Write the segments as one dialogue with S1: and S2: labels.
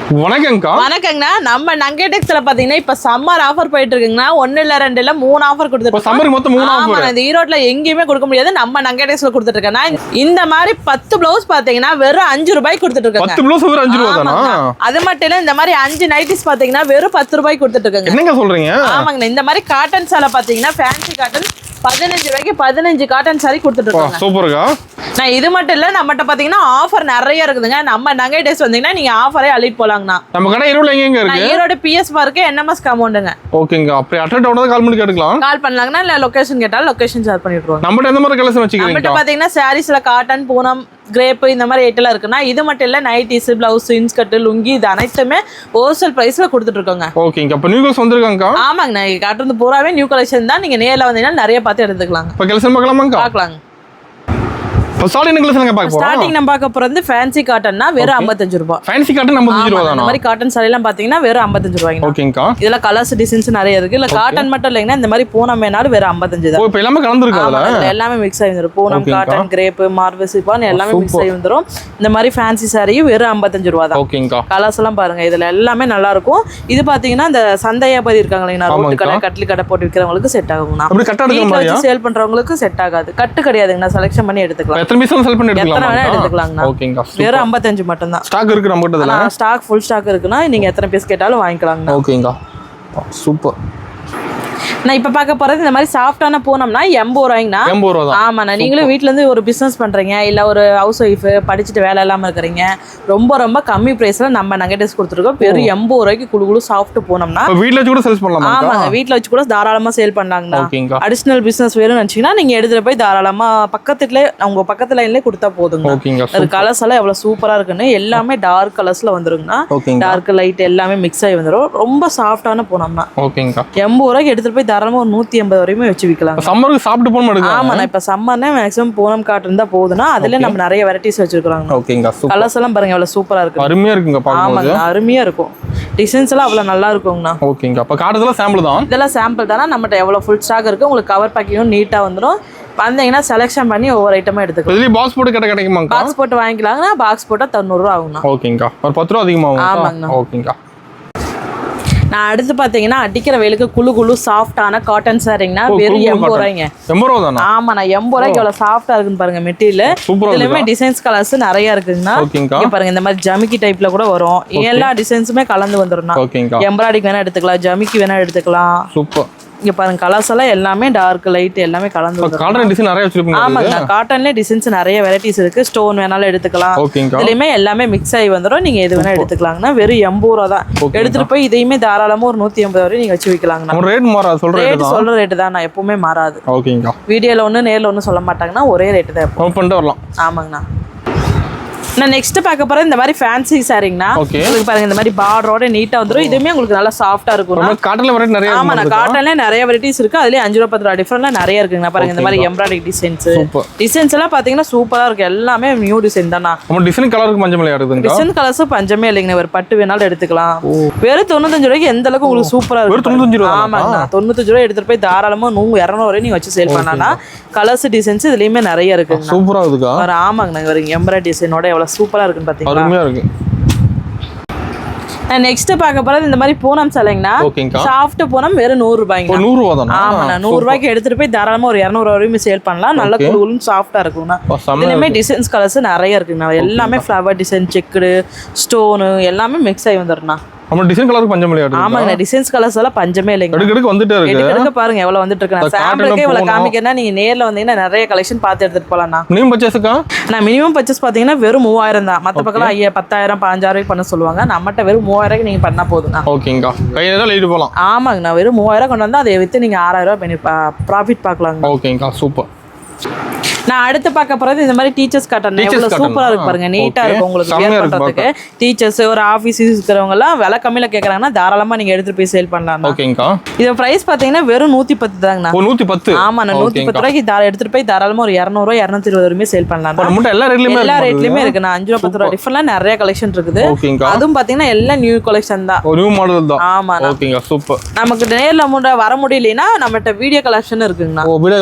S1: வணக்கங்கா.
S2: வணக்கங்கண்ணா. நம்ம நங்கேடெக்ஸ்ல பாத்தீங்கன்னா இப்ப சம்மர் ஆஃபர் போயிட்டு இருக்குங்கண்ணா. 1 இல்ல 2 இல்ல 3 ஆஃபர் கொடுத்துட்டு இருக்கோம்.
S1: சம்மருக்கு மொத்தம் 3 ஆஃபர்.
S2: இந்த ஈரோட்ல எங்கேயுமே கொடுக்க முடியாது. நம்ம நங்கேடெக்ஸ்ல கொடுத்துட்டு இருக்கேன். இந்த மாதிரி 10 ப்ளவுஸ் பாத்தீங்கன்னா வெறும் 5 ரூபாய்க்கு கொடுத்துட்டு இருக்காங்க.
S1: 10 ப்ளவுஸ் வெறும் 5 ரூபாய் தானா?
S2: அது மட்டும் இல்ல, இந்த மாதிரி 5 நைட்டிஸ் பாத்தீங்கன்னா வெறும் 10 ரூபாய்க்கு கொடுத்துட்டு இருக்காங்க.
S1: என்னங்க சொல்றீங்க?
S2: ஆமாங்கண்ணா. இந்த மாதிரி காட்டன் சாலை பாத்தீங்கன்னா ஃபேன்சி காட்டன் 15 ரூபாய்க்கு 15 காட்டன் சாரி கொடுத்துட்டு இருக்காங்க.
S1: சூப்பர்க்கா.
S2: நான் இது மட்டும் இல்ல, நம்மகிட்ட பாத்தீங்கன்னா ஆஃபர் நிறைய இருக்குதுங்க. நம்ம நங்கை டேஸ் வந்தீங்கன்னா நீங்க ஆஃபரே அள்ளிட்டு போலாங்கண்ணா.
S1: நம்ம கடை ஈரோட்ல எங்க இருக்கு?
S2: ஈரோடு பிஎஸ் பார்க் NMS காம்பவுண்டுங்க.
S1: ஓகேங்க. அப்படி அட்ரஸ் உடனே கால் பண்ணி கேட்கலாம்.
S2: கால் பண்ணலாங்கண்ணா. இல்ல லொகேஷன் கேட்டாலும் லொகேஷன் ஷேர் பண்ணிடுறோம்.
S1: நம்மட்ட எந்த மாதிரி கலெக்ஷன் வச்சிருக்கீங்க?
S2: நம்மகிட்ட பாத்தீங்கன்னா சாரீஸ்ல காட்டன், பூனம், கிரேப் இந்த மாதிரி ஐட்டெல்லாம் இருக்குன்னா, இது மட்டும் இல்ல நைட்டிஸ், பிளவுஸ், இன்ஸ்கர்ட், லுங்கி இது அனைத்துமே ஹோல்சேல் பிரைஸ்ல கொடுத்துட்டு இருக்கோங்க.
S1: ஓகேங்க. அப்ப நியூ கலெக்ஷன் வந்திருக்காங்க.
S2: ஆமாங்கண்ணா. காட்டுறது பூராவே நியூ கலெக்ஷன் தான். நீங்க நேர்ல வந்தீங்கன்னா நிறைய பார்த்து எடுத்துக்கலாங்க.
S1: இப்ப கலெக்ஷன் பார்க்கலாமாங்க?
S2: பார்க்கலாங்க.
S1: ஸ்டார்டிங் கலெக்ஷன் பார்க்க போறோம்.
S2: ஸ்டார்டிங் நம்ம பார்க்க போறது ஃபேன்சி காட்டன்னா வெறும் 55 ரூபாய்.
S1: ஃபேன்சி காட்டன் 55 ரூபாய் தானா?
S2: இந்த மாதிரி காட்டன் சாரி எல்லாம் பாத்தீங்கன்னா வெறும் 55 ரூபாய்ங்க.
S1: ஓகேங்கா.
S2: இதெல்லாம் கலர்ஸ் டிசைன்ஸ் நிறைய இருக்கு. இல்ல காட்டன் மட்டும் இல்லைங்கன்னா இந்த மாதிரி பூனம் வேணாலும் வெறும் 55 தான்.
S1: ஓ, இப்போ எல்லாமே கலந்துருக்கு அதுல.
S2: எல்லாமே மிக்ஸ் ஆகி வந்துரும். Poonam, cotton, crepe, marvel chiffon எல்லாமே மிக்ஸ் ஆகி வந்துரும். இந்த மாதிரி ஃபேன்சி சாரியும் வெறும் 55 ரூபாய் தான்.
S1: ஓகேங்கா.
S2: கலர்ஸ் எல்லாம் பாருங்க. இதுல எல்லாமே நல்லா இருக்கும். இது பாத்தீங்கன்னா இந்த சந்தையாபதி இருக்காங்க இல்லைங்களா, ரோட்டு கடை, கட்லி கடை போட்டு விக்கிறவங்களுக்கு செட் ஆகும்னா.
S1: அப்படி கட்ட எடுக்க மாதிரியா?
S2: சேல் பண்றவங்களுக்கு செட் ஆகாது. கட்டு கிடையாதுங்கண்ணா. செலக்ஷன் பண்ணி எடுத்துக்கலாம்.
S1: எத்தனை பீஸ் செல் பண்ணி எடுத்துக்கலாம்?
S2: எத்தனை வேணா எடுத்துக்கலாங்கண்ணா.
S1: ஓகேங்கா.
S2: வெறும் 55 மட்டும் தான்.
S1: ஸ்டாக் இருக்கு நம்ம கிட்ட.
S2: ஸ்டாக் ஃபுல் ஸ்டாக் இருக்குன்னா நீங்க எத்தனை பீஸ் கேட்டாலும் வாங்கிக்கலாங்கண்ணா.
S1: ஓகேங்கா. சூப்பர்.
S2: நான் இப்ப பார்க்க போறது இந்த மாதிரி சாஃப்டான பூனம்னா 80 ரூபாய்ங்கண்ணா.
S1: 80 ரூபாய் தான்.
S2: ஆமாண்ணா. நீங்களும் வீட்ல இருந்து ஒரு பிசினஸ் பண்றீங்க, இல்ல ஒரு ஹவுஸ் ஒய்ஃப் படிச்சுட்டு வேலை இல்லாம இருக்கிறீங்க, ரொம்ப ரொம்ப கம்மி பிரைஸ்ல நம்ம நெகட்டிவ்ஸ் கொடுத்துருக்கோம். வெறும் 80 ரூபாய்க்கு குழு சாஃப்ட் பூனம்னா
S1: வீட்ல வச்சு கூட சேல்ஸ் பண்ணலாமா?
S2: ஆமாங்க. வீட்ல வச்சு கூட தாராளமா சேல் பண்ணலாங்கண்ணா.
S1: ஓகேங்கா.
S2: அடிஷனல் பிசினஸ் வேணும்னு நினைச்சீங்கன்னா நீங்க எடுத்துட்டு போய் தாராளமா பக்கத்துல உங்க பக்கத்து லைன்லயே கொடுத்தா போதுங்க.
S1: ஓகேங்கா.
S2: அது கலர்ஸ் எல்லாம் எவ்வளவு சூப்பரா இருக்குன்னு எல்லாமே டார்க் கலர்ஸ்ல வந்துருங்கண்ணா. டார்க் லைட் எல்லாமே மிக்ஸ் ஆகி வந்துரும். ரொம்ப சாஃப்டான பூனம்னா.
S1: ஓகேங்கா.
S2: 80 ரூபாய்க்கு எடுத்துட்டு போய் தாராளமா ஒரு 180 வரையுமே வச்சு விக்கலாம்.
S1: சம்மருக்கு சாப்பிட்டு போன எடுக்கலாம்.
S2: ஆமாண்ணா. இப்ப சம்மர்னா மேக்ஸிமம் பூனம் காட்டன் தான் போகுதுன்னா அதுல நம்ம நிறைய வெரைட்டிஸ் வச்சிருக்காங்க.
S1: ஓகேங்கா.
S2: கலர்ஸ் எல்லாம் பாருங்க எவ்வளவு சூப்பரா இருக்கு.
S1: அருமையா இருக்குங்க பாக்கும்போது.
S2: ஆமாங்க. அருமையா இருக்கும். டிசைன்ஸ் எல்லாம் அவ்வளவு நல்லா இருக்குங்கண்ணா.
S1: ஓகேங்கா. அப்ப காட்டுறதுல சாம்பிள் தான்.
S2: இதெல்லாம் சாம்பிள் தானா. நம்மகிட்ட எவ்வளவு ஃபுல் ஸ்டாக் இருக்கு. உங்களுக்கு கவர் பேக்கிங்கும் நீட்டா வந்துடும். வந்தீங்கன்னா செலக்ஷன் பண்ணி ஒவ்வொரு ஐட்டமா எடுத்துக்கலாம்.
S1: இதுல பாக்ஸ் போட்டு கிடைக்குமாங்க?
S2: பாக்ஸ் போட்டு வாங்கிக்கலாங்கண்ணா. பாக்ஸ் போட்டா 90 ரூபா ஆகும்ண்ணா.
S1: ஓகேங்கா. ஒரு 10 ரூபா அதிகமாகும்.
S2: ஆமாங்கண்ணா.
S1: ஓகேங்கா.
S2: நான் அடுத்து பாத்தீங்கன்னா அடிக்கிற வெயிலுக்கு குழு சாஃப்டான காட்டன் சாரிங்கண்ணா. வெறும் 80 ரூபாய்ங்க.
S1: 80 ரூபா தானா?
S2: ஆமாண்ணா. 80 ரூபாய்க்கு எவ்வளவு சாஃப்டா இருக்குன்னு பாருங்க மெட்டீரியல். இதுலயுமே டிசைன்ஸ் கலர்ஸ் நிறைய இருக்குங்கண்ணா. இங்க பாருங்க இந்த மாதிரி ஜமிக்கி டைப்ல கூட வரும். எல்லா டிசைன்ஸுமே கலந்து வந்துரும்ண்ணா. எம்ப்ராய்டிங் வேணா எடுத்துக்கலாம், ஜமிக்கி வேணா எடுத்துக்கலாம்.
S1: சூப்பர்.
S2: இங்க பாருங்க கலர்ஸ் எல்லாம் எல்லாமே டார்க் லைட் எல்லாமே கலந்து வந்துரும்.
S1: காட்டன் டிசைன் நிறைய வச்சிருப்பீங்க.
S2: ஆமாங்க. காட்டன்ல டிசைன்ஸ் நிறைய வெரைட்டிஸ் இருக்கு. ஸ்டோன் வேணாலும் எடுத்துக்கலாம். இதுலயுமே எல்லாமே மிக்ஸ் ஆகி வந்துரும். நீங்க எது வேணா எடுத்துக்கலாங்கண்ணா. வெறும் 80 ரூபா தான். எடுத்துட்டு போய் இதையுமே தாராளமா ஒரு 180 வரை நீங்க வச்சு விக்கலாங்கண்ணா.
S1: ரேட் மாறாது.
S2: சொல்ற ரேட் தான். நான் எப்பவுமே மாறாது.
S1: ஓகேங்கா.
S2: வீடியோல ஒண்ணு நேர்ல ஒண்ணு சொல்ல மாட்டாங்கன்னா ஒரே ரேட் தான்.
S1: பண்ணிட்டு வரலாம்.
S2: ஆமாங்கண்ணா. நான் நெக்ஸ்ட் பார்க்க போறேன் இந்த மாதிரி ஃபேன்சி சாரிங்கண்ணா. உங்களுக்கு பாருங்க இந்த மாதிரி பார்டரோட நீட்டா வந்துரும். இதுவுமே உங்களுக்கு நல்லா சாஃப்டா இருக்கும்.
S1: காட்டன்ல வெரைட்டி நிறைய.
S2: ஆமாண்ணா. காட்டன்ல நிறைய வெரைட்டிஸ் இருக்கு. அதுலயே 5 ரூபா 10 ரூபா டிஃபரெண்ட்ல நிறைய இருக்குங்க. பாருங்க இந்த மாதிரி எம்ப்ராய்டரி டிசைன்ஸ் எல்லாம் பாத்தீங்கன்னா சூப்பரா இருக்கு. எல்லாமே நியூ டிசைன் தானா.
S1: நம்ம டிசைன் கலருக்கு பஞ்சமே இல்லையா?
S2: டிசைன் கலர்ஸ் பஞ்சமே இல்லைங்க. ஒரு பட்டு வேணாலும் எடுத்துக்கலாம். வெறும் 95 ரூபாய்க்கு எந்த அளவுக்கு உங்களுக்கு சூப்பரா இருக்கு. 95 ரூபா. ஆமாங்க. 95 ரூபாய் எடுத்துட்டு போய் தாராளமா 100-200 வரை நீங்க வச்சு சேல் பண்ணலாம். கலர்ஸ் டிசைன்ஸ் இதுலயுமே நிறைய இருக்கு.
S1: சூப்பரா இருக்குக்கா.
S2: ஆமாங்க. ஒரு எம்ப்ராய்டரி டிசைனோட எவ்வளவு சூப்பரா இருக்குன்னு பாத்தீங்கன்னா
S1: அருமையா இருக்கு.
S2: நான் நெக்ஸ்ட் பார்க்க போறது இந்த மாதிரி பூனம் சேலைங்கண்ணா. சாஃப்ட் பூனம் வெறும் 100 ரூபாய்ங்க.
S1: 100 ரூபா தானா?
S2: ஆமாண்ணா. 100 ரூபாய்க்கு எடுத்துட்டு போய் தாராளமா ஒரு 200 வரையும் சேல் பண்ணலாம். நல்ல குழுன்னு சாஃப்டா இருக்கும்ண்ணா. இதுலயுமே டிசைன்ஸ் கலர்ஸ் நிறைய இருக்குங்கண்ணா. எல்லாமே ஃப்ளவர் டிசைன், செக்குடு, ஸ்டோனு எல்லாமே மிக்ஸ் ஆகி வந்துடும்ண்ணா.
S1: நம்ம டிசைன் கலருக்கு பஞ்சமே இல்லையா?
S2: ஆமாங்க. டிசைன்ஸ் கலர்ஸ் எல்லாம் பஞ்சமே இல்லைங்க.
S1: எடுக்க வந்துட்டே இருக்கு.
S2: எடுக்க பாருங்க எவ்வளவு வந்துட்டு இருக்கு. சாம்பிளுக்கே இவ்வளவு காமிக்கனா நீங்க நேர்ல வந்தீங்கன்னா நிறைய கலெக்ஷன் பார்த்து எடுத்துட்டு போலாம்ண்ணா.
S1: மினிமம் பர்ச்சேஸ்க்கா? நான்
S2: மினிமம் பர்ச்சேஸ் பாத்தீங்கன்னா வெறும் 3000 தான். மத்த பக்கம் 10,000 15,000 பண்ண சொல்லுவாங்க. நம்மகிட்ட வெறும் 3000 நீங்க பண்ணா போதும்ண்ணா.
S1: ஓகேங்கா. கையில எழுதி போலாம்.
S2: ஆமாங்கண்ணா. வெறும் 3000 கொண்டு வந்தா அதை வித்து நீங்க 6000 பண்ணி ப்ராஃபிட் பார்க்கலாங்க.
S1: ஓகேங்கா. சூப்பர்.
S2: நான் அடுத்து பார்க்க போறது இந்த மாதிரி டீச்சர்ஸ் காட்டன். எவ்வளவு சூப்பரா இருக்கு பாருங்க. நீட்டா இருக்கும் உங்களுக்கு வேர் பண்றதுக்கு. டீச்சர்ஸ் ஒரு ஆபீஸ் இருக்கிறவங்க எல்லாம் விலை கம்மியில கேக்குறாங்கன்னா தாராளமா நீங்க எடுத்து போய் சேல் பண்ணலாம்.
S1: ஓகேங்கா.
S2: இது பிரைஸ் பாத்தீங்கன்னா வெறும் 110 தாங்கண்ணா.
S1: 110.
S2: ஆமா. 110 ரூபாய்க்கு எடுத்துட்டு போய் தாராளமா ஒரு 200 220 வரையும் சேல் பண்ணலாம்.
S1: எல்லா
S2: ரேட்லயுமே இருக்குண்ணா. 5 ரூபா 10 ரூபா டிஃபரெண்ட்ல நிறைய கலெக்ஷன் இருக்குது. அதுவும் பாத்தீங்கன்னா எல்லாம் நியூ கலெக்ஷன் தான்.
S1: நியூ மாடல் தான்.
S2: ஆமா.
S1: ஓகேங்கா. சூப்பர்.
S2: நமக்கு நேர்ல வர முடியலனா நம்மட்ட வீடியோ கலெக்ஷன் இருக்குங்கண்ணா.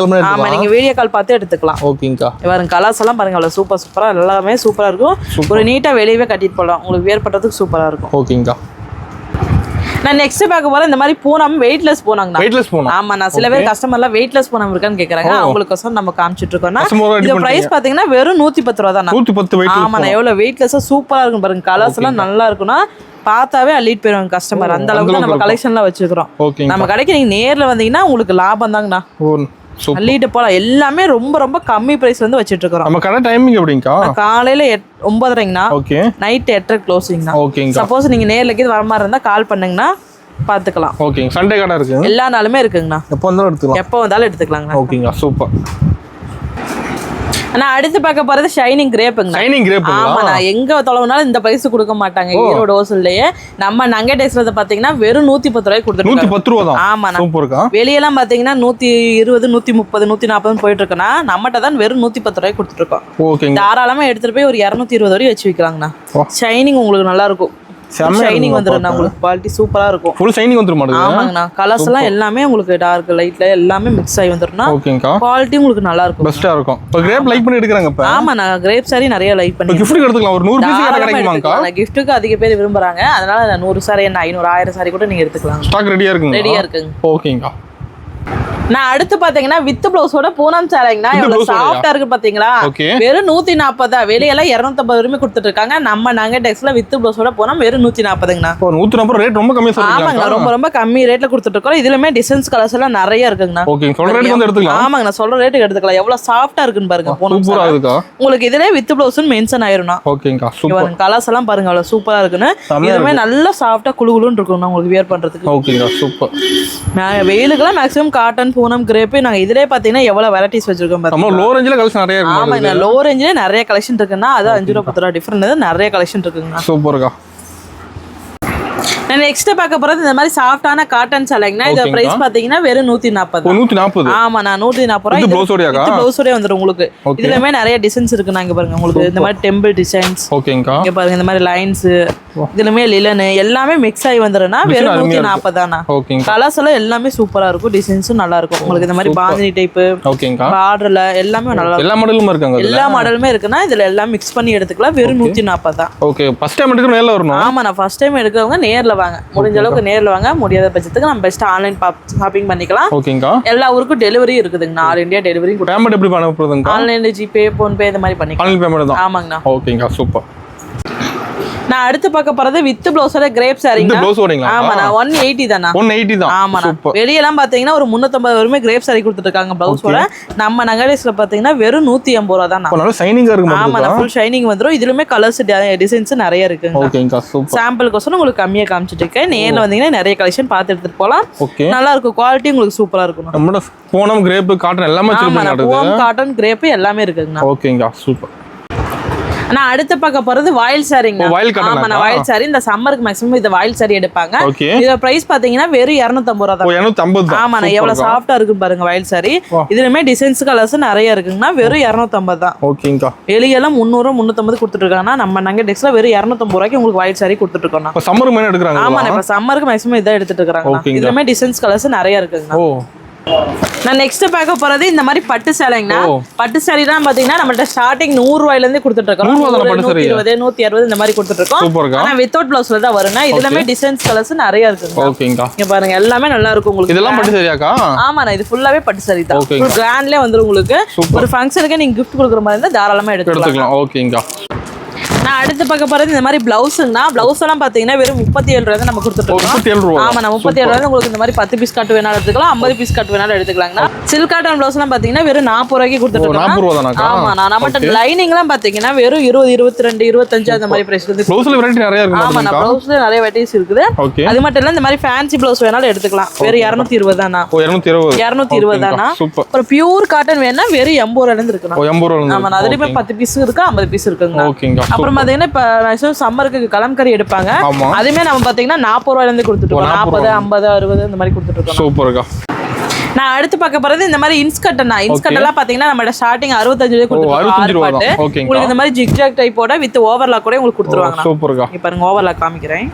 S2: ஆமா. நீங்க வீடியோ கால் பார்த்து எடுத்துக்கலாம்.
S1: ஓகேங்கா.
S2: பாருங்க கலர்ஸ் எல்லாம் பாருங்க அவ்வளவு சூப்பரா எல்லாமே சூப்பரா இருக்கும். ஒரு நீட்டா வெளியவே கட்டிட்டு போலாம். உங்களுக்கு வியர் பண்றதுக்கு சூப்பரா இருக்கும்.
S1: ஓகேங்கா.
S2: நான் நெக்ஸ்ட் பார்க்க போறேன் இந்த மாதிரி பூனம் வெயிட்லெஸ் போனாங்க.
S1: வெயிட்லெஸ் பூனம்.
S2: ஆமா நான் சில பேர் கஸ்டமர்லாம் வெயிட்லெஸ் பூனம் இருக்கான்னு கேக்குறாங்க. அவங்களுக்கோசரம் நம்ம காமிச்சிட்டு இருக்கோம்னா இந்த பிரைஸ் பாத்தீங்கன்னா வெறும் 110 ரூபா தான்.
S1: 110 வெயிட்.
S2: ஆமா நான் எவ்வளவு வெயிட்லெஸ்ஸா சூப்பரா இருக்கும் பாருங்க. கலர்ஸ் எல்லாம் நல்லா இருக்கும்னா பார்த்தாவே அள்ளிட்டு போயிருவாங்க கஸ்டமர். அந்த அளவுக்கு நம்ம கலெக்ஷன்லாம் வச்சிருக்கோம். நம்ம கடைக்கு நீங்க நேர்ல வந்தீங்கன்னா உங்களுக்கு லாபம் தாங்கண்ணா. அள்ளிட்டு போலாம். எல்லாமே ரொம்ப ரொம்ப கம்மி பிரைஸ்ல இருந்து வச்சிட்டு இருக்கோம்.
S1: நம்ம கடை டைமிங் எப்படிங்கா?
S2: காலையில 9:30ங்கண்ணா. ஓகே. நைட் 8:30 க்ளோசிங்ண்ணா. ஓகேங்க. சப்போஸ் நீங்க நேர்ல வர மாதிரி இருந்தா கால் பண்ணுங்கண்ணா பாத்துக்கலாம்.
S1: ஓகேங்க. சண்டே கடை இருக்கு.
S2: எல்லா நாளுமே இருக்குங்கண்ணா.
S1: எப்போ வந்தாலும் எடுத்துக்கலாம்.
S2: எப்போ வந்தாலும் எடுத்துக்கலாங்கண்ணா.
S1: ஓகேங்க. சூப்பர்.
S2: நான் அடுத்து பார்க்க போறது ஷைனிங் கிரேப்புங்க.
S1: Shining grape.
S2: ஆமா நான் எங்க தொலைவனாலும் இந்த பிரைஸ் கொடுக்க மாட்டாங்க. ஈரோடு ஹோல்சேல்லயே நம்ம நங்கை டேஸ்ல பாத்தீங்கன்னா வெறும் 110 ரூபாய்க்கு கொடுத்துருக்காங்க.
S1: 110 ரூபா தான்.
S2: ஆமா
S1: சூப்பர்க்கா.
S2: வெளியெல்லாம் பாத்தீங்கன்னா 120 130 140 போயிட்டு இருக்குன்னா நம்மகிட்ட தான் வெறும் 110 ரூபாய்க்கு கொடுத்துட்டு இருக்கோம்.
S1: ஓகேங்க.
S2: தாராளமா எடுத்துட்டு போய் ஒரு 220 வரையும் வச்சு விக்கலாங்கண்ணா. ஷைனிங் உங்களுக்கு நல்லா இருக்கும். ஷைனிங் வந்துரும். உங்களுக்கு குவாலிட்டி சூப்பரா இருக்கும்.
S1: ஃபுல் ஷைனிங் வந்துரும் மாடுங்க.
S2: ஆமாங்கண்ணா. கலர்ஸ் எல்லாம் எல்லாமே உங்களுக்கு டார்க் லைட்ல எல்லாமே மிக்ஸ் ஆகி வந்துரும்னா
S1: ஓகேங்கா.
S2: குவாலிட்டி உங்களுக்கு நல்லா இருக்கும்.
S1: பெஸ்டா இருக்கும். இப்போ கிரேப் லைக் பண்ணி எடுக்கறாங்க இப்ப.
S2: ஆமா நான் கிரேப் சாரி நிறைய லைக் பண்ணி.
S1: gift எடுத்துக்கலாம். ஒரு 100 பீஸ் கிடைக்குமாங்கா?
S2: நான் giftக்கு அதிக பேர் விரும்பறாங்க. அதனால நான் 100 சாரி என்ன 500 1000 சாரி கூட நீங்க எடுத்துக்கலாம்.
S1: ஸ்டாக் ரெடியா இருக்குங்க.
S2: ரெடியா இருக்குங்க.
S1: ஓகேங்கா.
S2: நான் அடுத்து பாத்தீங்கன்னா வித் பிளவுஸோட பூனம் சாரிங்கண்ணா. எவ்வளவு சாஃப்டா இருக்கு பாத்தீங்களா? வெறும் 140 தான். வெளியெல்லாம் 250 வரைக்கும் கொடுத்துட்டு இருக்காங்க. நம்ம நாங்க டெக்ஸ்ல வித் பிளவுஸோட போனா வெறும் 140ங்கண்ணா.
S1: 140 ரேட் ரொம்ப கம்மியா சொல்றீங்க.
S2: ஆமாங்க ரொம்ப ரொம்ப கம்மி ரேட்ல கொடுத்துட்டு இருக்கோம். இதுலமே டிசைன்ஸ் கலர்ஸ் எல்லாம் நிறைய இருக்குங்கண்ணா.
S1: ஓகே சொல்ற ரேட் வந்து எடுத்துக்கலாம்.
S2: ஆமாங்க நான் சொல்ற ரேட்டுக்கு எடுத்துக்கலாம். எவ்வளவு சாஃப்டா இருக்குன்னு பாருங்க. பூனம்
S1: சூப்பரா இருக்குக்கா.
S2: உங்களுக்கு இதுலயே வித் பிளவுஸ்னு மென்ஷன் ஆயிரும்னா.
S1: ஓகேங்கா. சூப்பர்.
S2: கலர்ஸ் எல்லாம் பாருங்க அவ்வளவு சூப்பரா இருக்குன்னு. இதுமே நல்லா சாஃப்டா குளுகுளுன்னு இருக்கும்னா உங்களுக்கு வியர் பண்றதுக்கு.
S1: ஓகேங்கா. சூப்பர்.
S2: வெயிலுக்குலாம் மேக்ஸிமம் காட்டன் பூனம் கிரேப் நாங்க இதுலயே பாத்தீங்கன்னா எவ்வளவு வெரைட்டிஸ் வச்சிருக்கோம் பாருங்க.
S1: நம்ம லோ ரேஞ்சில கலெக்ஷன் நிறைய இருக்கு.
S2: ஆமாங்க லோ ரேஞ்சில நிறைய கலெக்ஷன் இருக்குன்னா அது 5 ரூபாய் 10 ரூபாய் டிஃபரண்ட் நிறைய கலெக்ஷன் இருக்குங்க.
S1: சூப்பர்க்கா.
S2: நான் நெக்ஸ்ட் பார்க்க போறது இந்த மாதிரி சாஃப்ட்டான காட்டன் சேலைங்கனா. இது பிரைஸ் பாத்தீங்கன்னா வெறும் 140.
S1: 140.
S2: ஆமா நான் 140 ரூபாய்.
S1: இது ப்ளவுஸோடயா?
S2: ப்ளவுஸோட வந்துரும் உங்களுக்கு. இதுலமே நிறைய டிசைன்ஸ் இருக்கு. நாங்க பாருங்க உங்களுக்கு இந்த மாதிரி டெம்பிள் டிசைன்ஸ்.
S1: ஓகேங்கா.
S2: இங்க பாருங்க இந்த மாதிரி லைன்ஸ். இதுலமே லிலன் எல்லாமே மிக்ஸ் ஆகி வந்துருனா வெறும் 140 தானா.
S1: ஓகேங்க.
S2: கலர்ஸ் எல்லாம் எல்லாமே சூப்பரா இருக்கும். டிசைன்ஸும் நல்லா இருக்கும். உங்களுக்கு இந்த மாதிரி பாந்தினி டைப்.
S1: ஓகேங்கா.
S2: பார்டர்ல எல்லாமே நல்லா இருக்கும்.
S1: எல்லா மாடலுமே இருக்காங்க.
S2: எல்லா மாடலுமே இருக்குனா இதுல எல்லாம் மிக்ஸ் பண்ணி எடுத்துக்கலாம். வெறும் 140 தான்.
S1: ஓகே ஃபர்ஸ்ட் டைம் எடுக்கறவங்க நேர்ல வரணும்.
S2: ஆமா நான் ஃபர்ஸ்ட் டைம் எடுக்கறவங்க நேர்ல வாங்க. முடிஞ்ச அளவுக்கு நேர்ல வாங்க. முடியாத பட்சத்துக்கு நம்ம பெஸ்ட் ஆன்லைன் ஷாப்பிங் பண்ணிக்கலாம்.
S1: ஓகேங்கா. எல்லா
S2: ஊருக்கும் டெலிவரி இருக்குதுங்க. All India delivery.
S1: பேமெண்ட் எப்படி பண்ண போறதுங்க?
S2: ஆன்லைன்ல ஜிபே போன் பே இந்த மாதிரி பண்ணிக்கலாம்.
S1: ஆன்லைன் பேமெண்ட் தான்.
S2: ஆமாங்கண்ணா.
S1: ஓகேங்கா. சூப்பர்.
S2: நான் அடுத்து பார்க்க போறது வித் ப்ளவுஸோட கிரேப் சாரிங்க.
S1: வித் ப்ளவுஸ் ஓடிங்களா?
S2: ஆமா நான் 180 தானா.
S1: 180 தான்.
S2: ஆமா வெளிய எல்லாம் பாத்தீங்கன்னா ஒரு 350 வரைக்கும் கிரேப் சாரி கொடுத்துட்டு இருக்காங்க ப்ளவுஸோட. நம்ம நகரேஸ்ல பாத்தீங்கன்னா வெறும் 180 ரூபாய் தான்.
S1: நல்ல ஷைனிங்கா இருக்கு.
S2: ஆமா நான் ஃபுல் ஷைனிங் வந்துரும். இதுலமே கலர்ஸ் டிசைன்ஸ் நிறைய இருக்குங்க.
S1: ஓகேங்கா. சூப்பர்.
S2: சாம்பிளுக்கு உங்களுக்கு கம்மியா காமிச்சிட்டு இருக்கேன். நேர்ல வந்தீங்கன்னா நிறைய கலெக்ஷன் பார்த்து எடுத்துட்டு போலாம். நல்லா இருக்கும். குவாலிட்டி உங்களுக்கு சூப்பரா இருக்கும்.
S1: நம்மட பூனம் கிரேப் காட்டன் எல்லாமே வச்சிருக்கீங்க.
S2: பூனம் காட்டன் கிரேப் எல்லாமே இருக்குங்க.
S1: ஓகேங்கா. சூப்பர்.
S2: நான் அடுத்து பார்க்க போறது வாயில் சாரிங்க. ஆமா நான் வாயில் சாரி இந்த சம்மருக்கு மேக்ஸிமம் இந்த வாயில் சாரி எடுப்பாங்க. இதோட பிரைஸ் பாத்தீங்கன்னா வெறும் 250 ரூபாய் தான்.
S1: 250.
S2: ஆமா நான் எவ்வளவு சாஃப்ட்டா இருக்கு பாருங்க வாயில் சாரி. இதுலமே டிசைன்ஸ் கலர்ஸ் நிறைய இருக்குங்கன்னா வெறும் 250 தான்.
S1: ஓகேங்கா.
S2: வெளியெல்லாம் 300 350 கொடுத்துட்டு இருக்காங்கன்னா நம்ம நங்க டெக்ஸ்ல வெறும் 250 ரூபாய்க்கு உங்களுக்கு வாயில் சாரி கொடுத்துட்டு இருக்கோம்.
S1: இப்ப சம்மருக்கு மேல எடுக்கறாங்க.
S2: ஆமா இப்ப சம்மருக்கு மேக்ஸிமம் இத எடுத்துட்டு இருக்காங்க. இதுலமே டிசைன்ஸ் கலர்ஸ் நிறைய இருக்குங்க. நான் நெக்ஸ்ட் பார்க்க போறது இந்த மாதிரி பட்டு சேலைங்கண்ணா. பட்டு சேரி தான் பாத்தீங்கன்னா நம்மள்ட்ட ஸ்டார்டிங் 100 ரூபாயில இருந்து கொடுத்துட்டு இருக்கோம். 120 160 இந்த மாதிரி கொடுத்துட்டு இருக்கோம். ஆனா வித்தவுட் பிளவுஸ்ல தான் வரும்னா. இதுலமே டிசைன்ஸ் கலர்ஸ் நிறைய இருக்குங்க.
S1: ஓகேங்கா.
S2: இங்க பாருங்க எல்லாமே நல்லா இருக்கும் உங்களுக்கு.
S1: இதெல்லாம் பட்டு சேரியாக்கா? ஆமா
S2: நான் இது ஃபுல்லாவே பட்டு சேரி தான். ஃபுல் கிராண்ட்லயே வந்துரும் உங்களுக்கு. ஒரு ஃபங்க்ஷனுக்கு நீங்க gift கொடுக்குற மாதிரி இருந்தா தாராளமா எடுத்துக்கலாம்.
S1: ஓகேங்கா.
S2: நான் அடுத்து பார்க்க போறது இந்த மாதிரி பிளவுஸ்ங்கண்ணா. பிளவுஸ் எல்லாம் பாத்தீங்கன்னா வெறும் 37 ரூபாய் நம்ம கொடுத்துட்டு இருக்கோம். 37 ரூபாய். ஆமா நான் 37 ரூபாய் உங்களுக்கு இந்த மாதிரி 10 பீஸ் கட் வேணாலும் எடுத்துக்கலாம். 50 பீஸ் கட் வேணாலும் எடுத்துக்கலாங்கண்ணா. சில்க் காட்டன் பிளவுஸ் எல்லாம் பாத்தீங்கன்னா வெறும் 40 ரூபாய்க்கு கொடுத்துட்டு இருக்கோம். 40 ரூபாய் தானக்கா? ஆமா நான் நம்மட்ட லைனிங் எல்லாம் பாத்தீங்கன்னா வெறும் 20 22 25 அந்த மாதிரி பிரைஸ் இருக்கு.
S1: பிளவுஸ்ல வெரைட்டி நிறைய இருக்கு.
S2: ஆமா நான் பிளவுஸ்ல நிறைய வெரைட்டிஸ் இருக்குது. அது மட்டும் இல்ல இந்த மாதிரி ஃபேன்சி பிளவுஸ் வேணாலும் எடுத்துக்கலாம். வெறும் 220 தானா. 220 தானா. ஒரு பியூர் காட்டன் வேணா வெறும் 80 ரூபாயில இருந்து இருக்குண்ணா. 80 ரூபாயில இருந்து. ஆமா நான் அதுலயே 10 பீஸ் இருக்கு 50 பீஸ் இருக்குங்க. ஓகேங்க. அப்புறம் பாத்தீங்கன்னா இப்ப சம்மருக்கு கலம்கரி எடுப்பாங்க. அதுமே நம்ம பாத்தீங்கன்னா 40 ரூபாயில இருந்து கொடுத்துட்டு இருக்கோம். 40 50 60 இந்த மாதிரி கொடுத்துட்டு இருக்கோம். சூப்பர்க்கா. நான் அடுத்து பார்க்க போறது இந்த மாதிரி இன்ஸ்கர்ட்னா. இன்ஸ்கர்ட் எல்லாம் பாத்தீங்கன்னா நம்ம ஸ்டார்டிங் 65 ரூபாய் கொடுத்துருக்கோம். உங்களுக்கு இந்த மாதிரி ஜிக்ஜாக் டைப்போட வித் ஓவர்லாக் கூட உங்களுக்கு கொடுத்துருவாங்க. சூப்பர்க்கா. இப்போ பாருங்க ஓவர்லாக் காமிக்கிறேன்.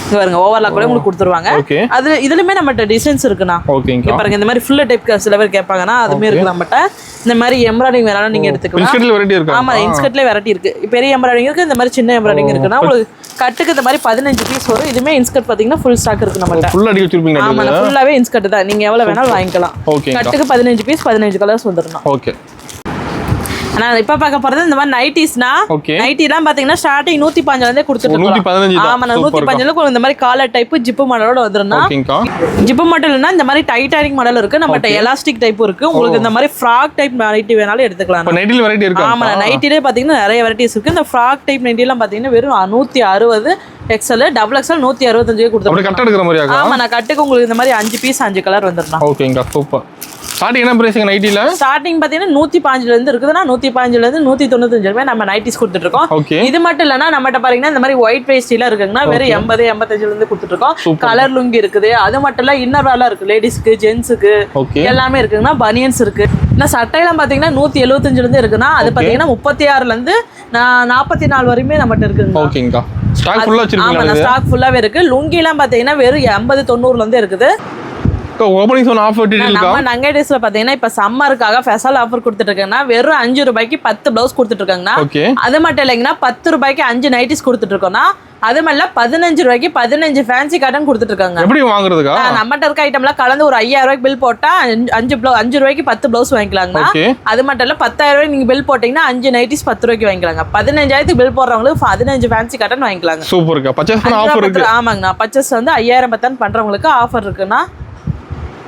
S2: இங்க பாருங்க ஓவர்லாக் கூட உங்களுக்கு கொடுத்துருவாங்க.
S1: ஓகே.
S2: அது இதுலயுமே நம்மட்ட டிசைன்ஸ் இருக்குண்ணா.
S1: ஓகேங்க.
S2: பாருங்க இந்த மாதிரி ஃபுல் டைப் சில பேர் கேட்பாங்கன்னா அதுமே இருக்கு நம்மட்ட. இந்த மாதிரி எம்ப்ராய்டிங் வேணாலும் நீங்க எடுத்துக்கலாம்.
S1: இன்ஸ்கர்ட்ல வெரைட்டி இருக்கு.
S2: ஆமா இன்ஸ்கர்ட்ல வெரைட்டி இருக்கு. பெரிய எம்ப்ராய்டிங் இருக்கு, இந்த மாதிரி சின்ன எம்ப்ராய்டிங் இருக்குன்னா உங்களுக்கு கட்டுக்கு இந்த மாதிரி 15 பீஸ் வரும். இதுமே இன்ஸ்கர்ட் பாத்தீங்கன்னா ஃபுல் ஸ்டாக் இருக்கு நம்மட்ட.
S1: ஃபுல் அடி வச்சிருப்பீங்க.
S2: ஆமா ஃபுல்லாவே இன்ஸ்கர்ட் தான். நீங்க எவ்வளவு வேணாலும் வாங்கிக்கலாம். கட்டுக்கு 15 பீஸ் 15 கலர்ஸ் வந்துரும்.
S1: ஓகே.
S2: நான் இப்ப பார்க்க போறது இந்த மாதிரி நைட்டிஸ்னா. நைட்டிலாம் பாத்தீங்கன்னா ஸ்டார்டிங் 115 ல இருந்தே கொடுத்துட்டு இருக்கோம். ஆமா 115 ல இந்த மாதிரி காலர் டைப் ஜிப் மாடலோட வந்துரும்னா. ஜிப் மாடல்னா இந்த மாதிரி டைட்டானிக் மாடல் இருக்கு, நம்மட்ட எலாஸ்டிக் டைப் இருக்கு. உங்களுக்கு இந்த மாதிரி ஃப்ராக் டைப் நைட்டி வேணாலும் எடுத்துக்கலாம்.
S1: நைட்டில வெரைட்டி இருக்கு.
S2: ஆமா நைட்டிலே பாத்தீங்கன்னா நிறைய வெரைட்டிஸ் இருக்கு. இந்த ஃப்ராக் டைப் நைட்டி எல்லாம் பாத்தீங்கன்னா வெறும் 160 XL டபுள் XL 165 கொடுத்துருக்கோம்.
S1: கட் எடுக்கிற மாதிரி ஆகும்.
S2: ஆமா நான் கட்டுக்கு உங்களுக்கு இந்த மாதிரி 5 பீஸ் 5 கலர் வந்துரும்.
S1: ஓகேங்க சூப்பர். ஸ்டார்டிங் என்ன பிரைஸ்ங்க நைட்டில? ஸ்டார்டிங்
S2: பாத்தீங்கன்னா 115 ல இருந்து இருக்குதுன்னா 115 ல இருந்து 195 ரூபாய் நம்ம நைட்டிஸ் கொடுத்துட்டு இருக்கோம். இது மட்டும் இல்லனா நம்மட்ட பாத்தீங்கன்னா இந்த மாதிரி ஒயிட் வேஸ்டில இருக்குன்னா வெறும் 80 85 ல இருந்து கொடுத்துட்டு இருக்கோம். கலர் லுங்கி இருக்குது. அது மட்டும் இல்ல இன்னர் வேர்லாம் இருக்கு, லேடிஸ்க்கு ஜென்ட்ஸ்க்கு எல்லாமே இருக்குன்னா பனியன்ஸ் இருக்கு. இன்னும் சட்டையெல்லாம் பாத்தீங்கன்னா 175 ல இருந்து இருக்குன்னா அது பாத்தீங்கன்னா 36 ல இருந்து 44 வரையுமே நம்மட்ட இருக்குது.
S1: ஓகேங்கா. ஸ்டாக் ஃபுல்லா வச்சிருக்கீங்க.
S2: ஆமா ஸ்டாக் ஃபுல்லாவே இருக்கு. லுங்கி எல்லாம் பாத்தீங்கன்னா வெறும் 80 90 ல இருந்து இருக்குது.
S1: ஓபனிங் சோன் ஆஃபர் டீடைல் இருக்கா?
S2: நம்ம நங்க டேஸ்ல பாத்தீங்கன்னா இப்ப சம்மருக்காக ஸ்பெஷல் ஆஃபர் கொடுத்துட்டு இருக்காங்கன்னா வெறும் 5 ரூபாய்க்கு 10 ப்ளவுஸ் கொடுத்துட்டு இருக்காங்கன்னா. அது மட்டும் இல்லைங்கன்னா 10 ரூபாய்க்கு 5 நைட்டிஸ் கொடுத்துட்டு இருக்கோம்னா அது மாதிரில 15 ரூபாய்க்கு 15 ஃபேன்சி காட்டன் கொடுத்துட்டு இருக்காங்க.
S1: எப்படி வாங்குறதுக்கா?
S2: நம்மட்ட இருக்க ஐட்டம்லாம் கலந்து ஒரு 5000 ரூபாய்க்கு பில் போட்டா 5 ரூபாய்க்கு 10 ப்ளவுஸ் வாங்கிக்கலாங்க. அது மட்டும் இல்ல 10000 ரூபாய்க்கு நீங்க பில் போட்டீங்கன்னா 5 நைட்டிஸ் 10 ரூபாய்க்கு வாங்கிக்கலாங்க. 15000க்கு பில் போடுறவங்களுக்கு 15 ஃபேன்சி காட்டன் வாங்கிக்கலாங்க.
S1: சூப்பர்க்கா. பர்ச்சேஸ் பண்ண ஆஃபர் இருக்கு.
S2: ஆமாங்க. பர்ச்சேஸ் வந்து 5000 10 பண்றவங்களுக்கு ஆஃபர் இருக்குன்னா